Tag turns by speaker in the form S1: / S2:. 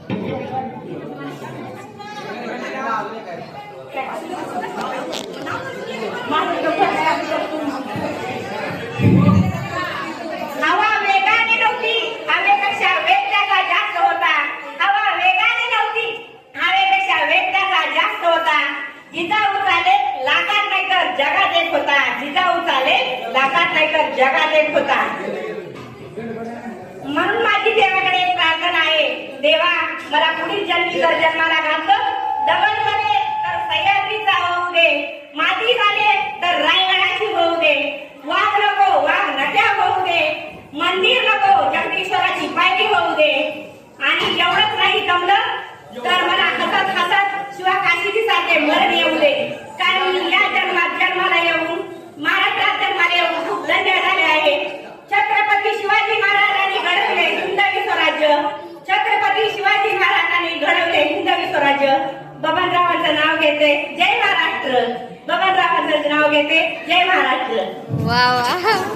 S1: हवा वेगाने नव्हती, हवेपेक्षा वेग त्याचा जास्त होता. हवा वेगाने नव्हती, हवेपेक्षा वेग त्याचा जास्त होता. जिजाऊ चाले लाखात नाही तर जगात एक होता. जिजाऊ चाले लाखात नाही तर जगात एक होता. म्हणून माझी देवाकडे एक प्रार्थना आहे. देवा, मला पुढील जन्मी जर जन्माला घातलं, दगड झाले तर सह्याद्रीचा होऊ दे, माती झाले तर रायगडाची होऊ दे, वाघ नको वाघ नट्या होऊ दे, मंदिर नको जगदीश्वराची पायरी होऊ दे. आणि एवढंच नाही जमलं तर मला हसत हसत शिवा काशीची सारखे मरण येऊ दे. कारण मी या जन्मात जन्माला येऊन महाराष्ट्रात जन्माला येऊन खूप धन्य झाले आहे. छत्रपती शिवाजी महाराजांनी घडवले हिंदवी स्वराज्य. छत्रपती शिवाजी महाराजांनी घडवले हिंदवी स्वराज्य. बबनरावांचं नाव घेते, जय महाराष्ट्र. बबनरावांचं नाव घेते, जय महाराष्ट्र.
S2: वा वा.